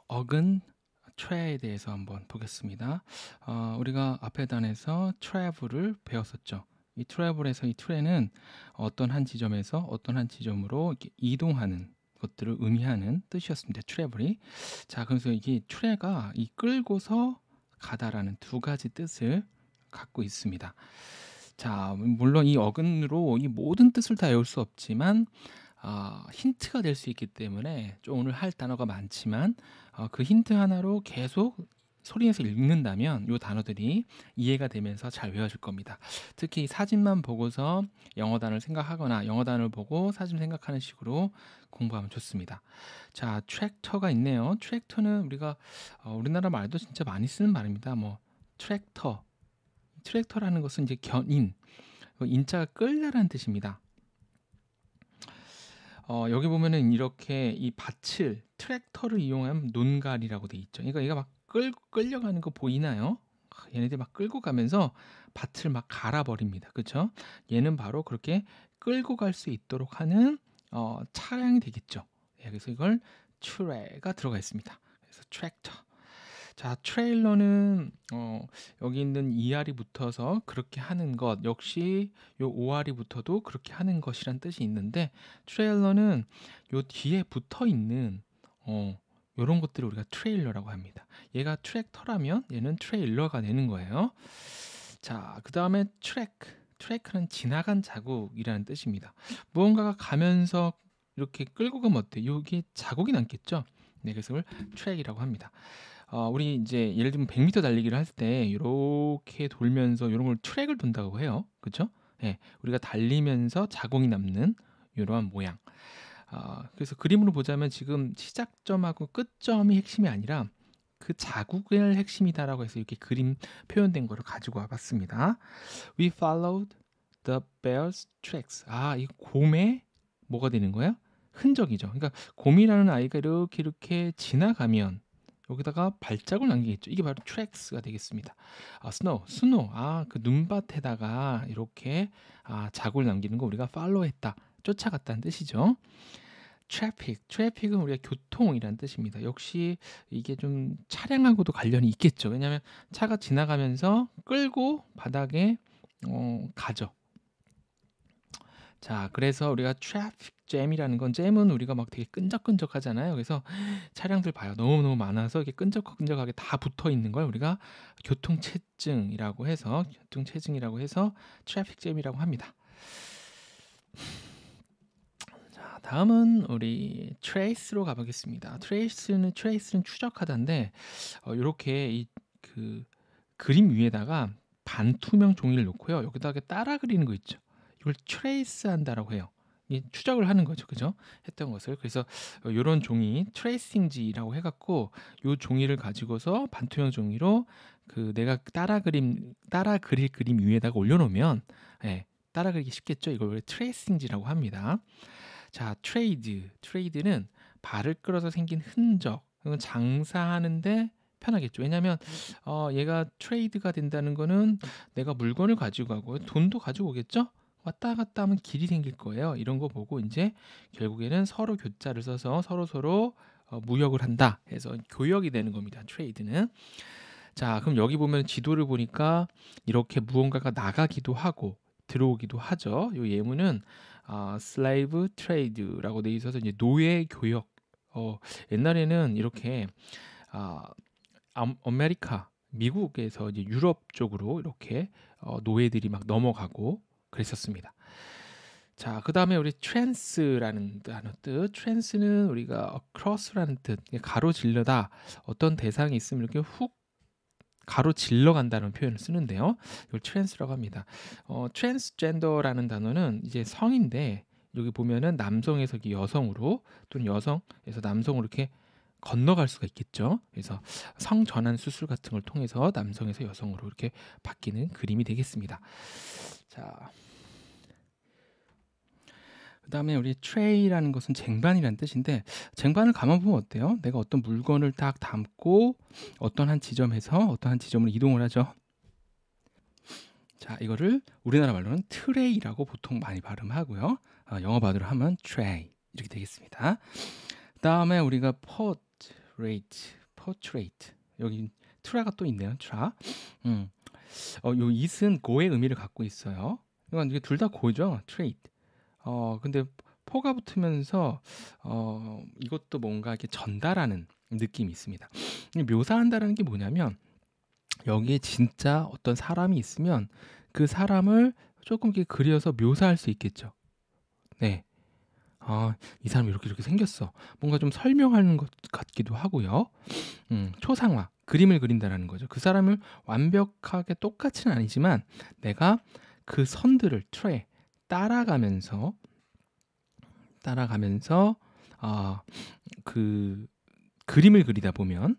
어근, 트레에 대해서 한번 보겠습니다. 우리가 앞에 단에서 travel을 배웠었죠. 이 travel에서 이 트레는 어떤 한 지점에서 어떤 한 지점으로 이렇게 이동하는 것들을 의미하는 뜻이었습니다. travel이. 자, 그래서 이게 트레가 이 끌고서 가다라는 두 가지 뜻을 갖고 있습니다. 자, 물론 이 어근으로 이 모든 뜻을 다 외울 수 없지만 힌트가 될 수 있기 때문에 좀 오늘 할 단어가 많지만 그 힌트 하나로 계속 소리내서 읽는다면 이 단어들이 이해가 되면서 잘 외워질 겁니다. 특히 사진만 보고서 영어 단어를 생각하거나 영어 단어를 보고 사진 생각하는 식으로 공부하면 좋습니다. 자, 트랙터가 있네요. 트랙터는 우리가 우리나라 말도 진짜 많이 쓰는 말입니다. 뭐 트랙터, 트랙터라는 것은 이제 견인, 인자가 끌다라는 뜻입니다. 여기 보면은 이렇게 이 밭을 트랙터를 이용하면 논갈이라고 돼 있죠. 그러니까 얘가 막 끌려가는 거 보이나요? 얘네들 막 끌고 가면서 밭을 막 갈아버립니다. 그렇죠? 얘는 바로 그렇게 끌고 갈 수 있도록 하는 차량이 되겠죠. 그래서 이걸 트레가 들어가 있습니다. 그래서 트랙터. 자, 트레일러는 여기 있는 ER이 붙어서 그렇게 하는 것, 역시 요 OR이 붙어도 그렇게 하는 것이란 뜻이 있는데, 트레일러는 요 뒤에 붙어 있는 요런 것들을 우리가 트레일러라고 합니다. 얘가 트랙터라면 얘는 트레일러가 되는 거예요. 자, 그 다음에 트랙은 지나간 자국이라는 뜻입니다. 무언가가 가면서 이렇게 끌고 가면 어때? 여기 자국이 남겠죠? 네, 그래서 그걸 트랙이라고 합니다. 우리 이제 예를 들면 100m 달리기를 할 때 이렇게 돌면서 이런 걸 트랙을 돈다고 해요. 그렇죠? 예, 우리가 달리면서 자국이 남는 이러한 모양. 그래서 그림으로 보자면 지금 시작점하고 끝점이 핵심이 아니라 그 자국을 핵심이다라고 해서 이렇게 그림 표현된 거를 가지고 와봤습니다. We followed the bear's tracks. 이 곰의 뭐가 되는 거야? 흔적이죠. 그러니까 곰이라는 아이가 이렇게 지나가면 여기다가 발자국을 남기겠죠. 이게 바로 tracks가 되겠습니다. 스노우. 그 눈밭에다가 이렇게 자국을 남기는 거 우리가 follow했다, 쫓아갔다는 뜻이죠. 트래픽은 우리가 교통이라는 뜻입니다. 역시 이게 좀 차량하고도 관련이 있겠죠. 왜냐하면 차가 지나가면서 끌고 바닥에 가죠. 자, 그래서 우리가 트래픽 잼이라는 건, 잼은 우리가 막 되게 끈적끈적하잖아요. 그래서 차량들 봐요. 너무너무 많아서 이게 끈적끈적하게 다 붙어 있는 걸 우리가 교통체증이라고 해서 트래픽 잼이라고 합니다. 자, 다음은 우리 트레이스로 가보겠습니다. 트레이스는 추적하다인데 이렇게 그 그림 위에다가 반투명 종이를 놓고요. 여기다가 따라 그리는 거 있죠. 이걸 트레이스 한다라고 해요. 이 추적을 하는 거죠. 그죠? 했던 것을. 그래서 요런 종이 트레이싱지라고 해갖고 요 종이를 가지고서 반투명 종이로 그 내가 따라 그릴 그림 위에다가 올려놓으면 따라 그리기 쉽겠죠. 이걸 트레이싱지라고 합니다. 자, 트레이드는 발을 끌어서 생긴 흔적. 이건 장사하는데 편하겠죠. 왜냐하면 얘가 트레이드가 된다는 거는 내가 물건을 가지고 가고 돈도 가지고 오겠죠. 왔다 갔다 하면 길이 생길 거예요. 이런 거 보고 이제 결국에는 서로 교자를 써서 서로 무역을 한다 해서 교역이 되는 겁니다. 트레이드는. 자, 그럼 여기 보면 지도를 보니까 이렇게 무언가가 나가기도 하고 들어오기도 하죠. 이 예문은 slave trade라고 돼 있어서 이제 노예 교역. 옛날에는 이렇게 아메리카, 미국에서 이제 유럽 쪽으로 이렇게 노예들이 막 넘어가고 그랬었습니다. 자, 그 다음에 우리 trans라는 단어 뜻. trans는 우리가 across라는 뜻, 가로질러다. 어떤 대상이 있으면 이렇게 훅 가로질러 간다는 표현을 쓰는데요. 이걸 trans라고 합니다. transgender라는 단어는 이제 성인데 여기 보면은 남성에서 여성으로 또는 여성에서 남성으로 이렇게 건너갈 수가 있겠죠. 그래서 성전환 수술 같은 걸 통해서 남성에서 여성으로 이렇게 바뀌는 그림이 되겠습니다. 자, 그다음에 우리 트레이라는 것은 쟁반이라는 뜻인데, 쟁반을 가만 보면 어때요? 내가 어떤 물건을 딱 담고 어떤 한 지점에서 어떤 한 지점으로 이동을 하죠. 자, 이거를 우리나라 말로는 트레이라고 보통 많이 발음하고요. 영어 발음을 하면 트레이 이렇게 되겠습니다. 그다음에 우리가 portrait. 여기 트라가 또 있네요. 트라. 음. 요 it은 고의 의미를 갖고 있어요. 이건 이게 둘 다 고죠. trait. 근데 포가 붙으면서 이것도 뭔가 이렇게 전달하는 느낌이 있습니다. 이 묘사한다라는 게 뭐냐면 여기에 진짜 어떤 사람이 있으면 그 사람을 조금 이렇게 그려서 묘사할 수 있겠죠. 네. 이 사람이 이렇게 생겼어. 뭔가 좀 설명하는 것 같기도 하고요. 초상화, 그림을 그린다라는 거죠. 그 사람을 완벽하게 똑같이는 아니지만 내가 그 선들을 트레 따라가면서 그 그림을 그리다 보면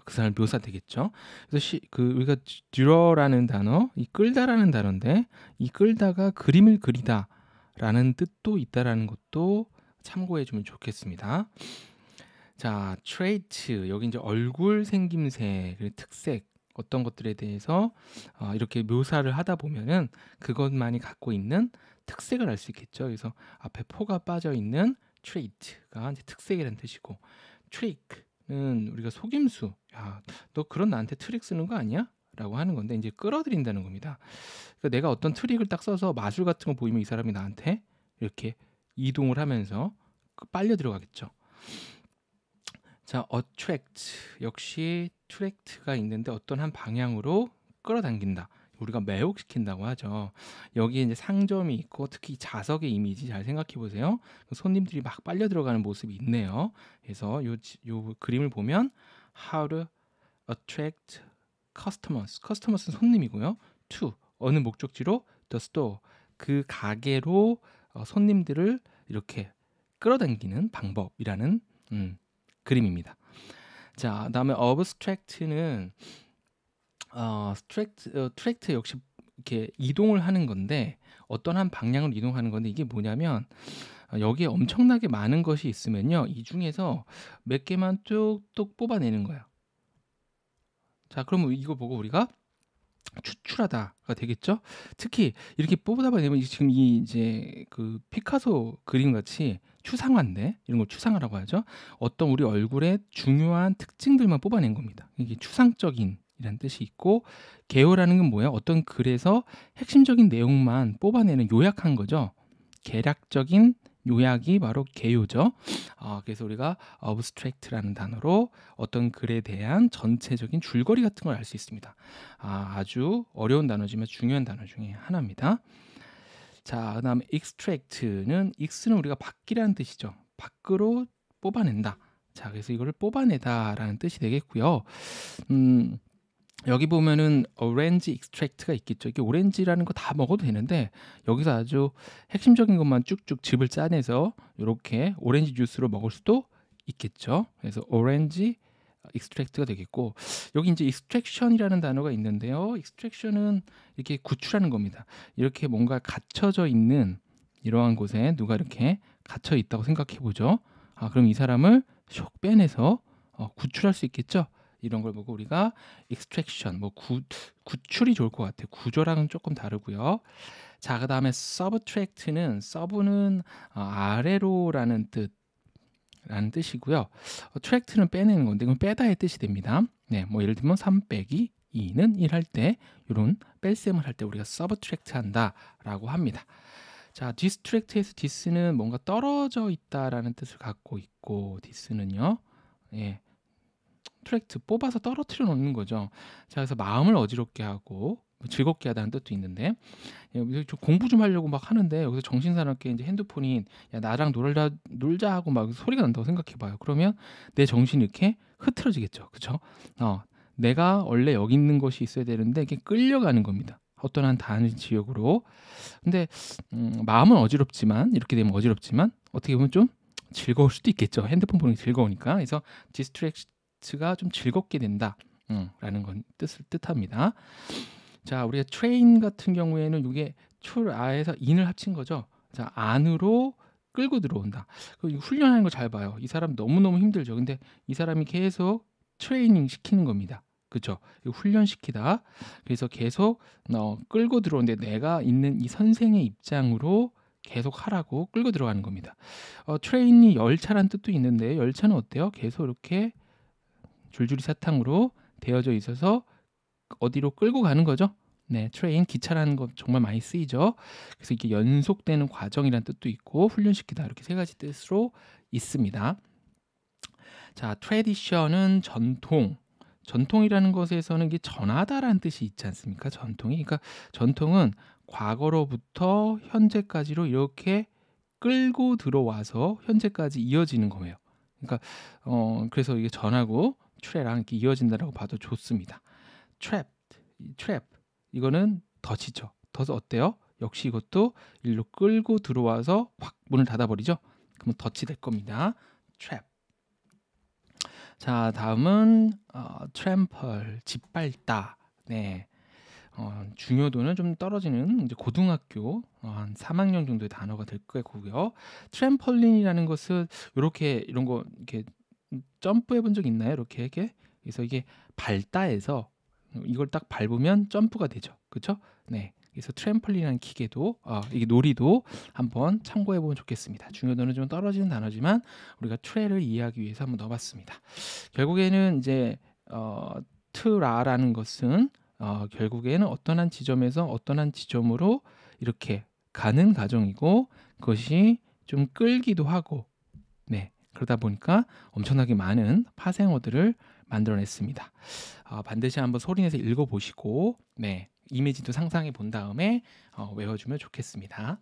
그 사람 묘사되겠죠. 그래서 우리가 draw라는 단어, 이 끌다라는 단어인데 이 끌다가 그림을 그리다라는 뜻도 있다라는 것도 참고해 주면 좋겠습니다. 자, trait 여기 이제 얼굴 생김새, 그리고 특색 어떤 것들에 대해서 이렇게 묘사를 하다 보면은 그것만이 갖고 있는 특색을 알 수 있겠죠. 그래서 앞에 포가 빠져 있는 trait가 이제 특색이라는 뜻이고 trick는 우리가 속임수. 야, 너 그런 나한테 트릭 쓰는 거 아니야? 라고 하는 건데 이제 끌어들인다는 겁니다. 그러니까 내가 어떤 트릭을 딱 써서 마술 같은 거 보이면 이 사람이 나한테 이렇게 이동을 하면서 빨려 들어가겠죠. 자, attract 역시 트랙트가 있는데 어떤 한 방향으로 끌어당긴다. 우리가 매혹시킨다고 하죠. 여기에 이제 상점이 있고 특히 자석의 이미지 잘 생각해 보세요. 손님들이 막 빨려 들어가는 모습이 있네요. 그래서 요 그림을 보면 how to attract customers. customers는 손님이고요. to 어느 목적지로 the store 그 가게로 손님들을 이렇게 끌어당기는 방법이라는 그림입니다. 자, 그다음에 abstract는 트랙트 역시 이렇게 이동을 하는 건데 어떤 한 방향으로 이동하는 건데 이게 뭐냐면 여기에 엄청나게 많은 것이 있으면요 이 중에서 몇 개만 뚝뚝 뽑아내는 거예요. 자, 그러면 이거 보고 우리가 추출하다가 되겠죠. 특히 이렇게 뽑아내면 지금 이 이제 그 피카소 그림 같이 추상화인데 이런 걸 추상화라고 하죠. 어떤 우리 얼굴의 중요한 특징들만 뽑아낸 겁니다. 이게 추상적인 이란 뜻이 있고 개요라는 건 뭐예요? 어떤 글에서 핵심적인 내용만 뽑아내는 요약한 거죠. 개략적인 요약이 바로 개요죠. 그래서 우리가 abstract라는 단어로 어떤 글에 대한 전체적인 줄거리 같은 걸 알 수 있습니다. 아주 어려운 단어지만 중요한 단어 중에 하나입니다. 자, 그다음에 extract는 ex는 우리가 밖이라는 뜻이죠. 밖으로 뽑아낸다. 자, 그래서 이거를 뽑아내다라는 뜻이 되겠고요. 여기 보면은 오렌지 익스트랙트가 있겠죠. 이게 오렌지라는 거 다 먹어도 되는데 여기서 아주 핵심적인 것만 쭉쭉 즙을 짜내서 이렇게 오렌지 주스로 먹을 수도 있겠죠. 그래서 오렌지 익스트랙트가 되겠고 여기 이제 익스트랙션이라는 단어가 있는데요. 익스트랙션은 이렇게 구출하는 겁니다. 이렇게 뭔가 갇혀져 있는 이러한 곳에 누가 이렇게 갇혀 있다고 생각해 보죠. 그럼 이 사람을 슉 빼내서 구출할 수 있겠죠. 이런 걸 보고 우리가 extraction, 구출이 좋을 것 같아요. 구조랑은 조금 다르고요. 자, 그 다음에 subtract는 sub는 아래로라는 뜻이고요. tract는 빼내는 건데 이건 빼다의 뜻이 됩니다. 네, 뭐 예를 들면 3 빼기 2는 1 할 때 이런 뺄셈을 할 때 우리가 subtract 한다라고 합니다. 자, distract에서 dis는 뭔가 떨어져 있다라는 뜻을 갖고 있고 dis는요. 예. 트랙트 뽑아서 떨어뜨려 놓는 거죠. 자, 그래서 마음을 어지럽게 하고 즐겁게 하다는 뜻도 있는데 공부 좀 하려고 막 하는데 여기서 정신사납게 이제 핸드폰이 야 나랑 놀자 하고 막 소리가 난다고 생각해봐요. 그러면 내 정신이 이렇게 흐트러지겠죠, 그렇죠? 내가 원래 여기 있는 것이 있어야 되는데 이게 끌려가는 겁니다. 어떤 한 다른 지역으로. 근데 마음은 어지럽지만 이렇게 되면 어지럽지만 어떻게 보면 좀 즐거울 수도 있겠죠. 핸드폰 보는 게 즐거우니까. 그래서 디스트랙트가 좀 즐겁게 된다. 라는 건 뜻합니다. 자, 우리가 트레인 같은 경우에는 이게 출아에서 인을 합친 거죠. 자, 안으로 끌고 들어온다. 훈련하는 거 잘 봐요. 이 사람 너무너무 힘들죠. 근데 이 사람이 계속 트레이닝 시키는 겁니다. 그렇죠? 훈련시키다. 그래서 계속 끌고 들어오는데 내가 있는 이 선생의 입장으로 계속 하라고 끌고 들어가는 겁니다. 트레인이 열차란 뜻도 있는데 열차는 어때요? 계속 이렇게 줄줄이 사탕으로 되어져 있어서 어디로 끌고 가는 거죠. 네, 트레인 기차라는 거 정말 많이 쓰이죠. 그래서 이게 연속되는 과정이라는 뜻도 있고 훈련시키다 이렇게 세 가지 뜻으로 있습니다. 자, 트래디션은 전통. 전통이라는 것에서는 이게 전하다라는 뜻이 있지 않습니까? 전통이. 그러니까 전통은 과거로부터 현재까지로 이렇게 끌고 들어와서 현재까지 이어지는 거예요. 그러니까 그래서 이게 전하고 트레랑 이렇게 이어진다라고 봐도 좋습니다. 트랩 이거는 덫이죠. 덫 어때요? 역시 이것도 일로 끌고 들어와서 확 문을 닫아버리죠. 그러면 덫이 될 겁니다. 트랩. 자, 다음은 트램펄, 짓밟다. 네. 중요도는 좀 떨어지는 이제 고등학교 한 3학년 정도의 단어가 될 거고요. 트램펄린이라는 것은 요렇게 이런 거 이렇게 점프해 본 적 있나요? 이렇게. 그래서 이게 밟다에서 이걸 딱 밟으면 점프가 되죠. 그렇죠? 네. 그래서 트램펄린이라는 기계도 이게 놀이도 한번 참고해 보면 좋겠습니다. 중요도는 좀 떨어지는 단어지만 우리가 트레를 이해하기 위해서 한번 넣어봤습니다. 결국에는 이제 트라라는 것은 결국에는 어떤 한 지점에서 어떤 한 지점으로 이렇게 가는 과정이고 그것이 좀 끌기도 하고 네 그러다 보니까 엄청나게 많은 파생어들을 만들어냈습니다. 반드시 한번 소리내서 읽어보시고 네 이미지도 상상해 본 다음에 외워주면 좋겠습니다.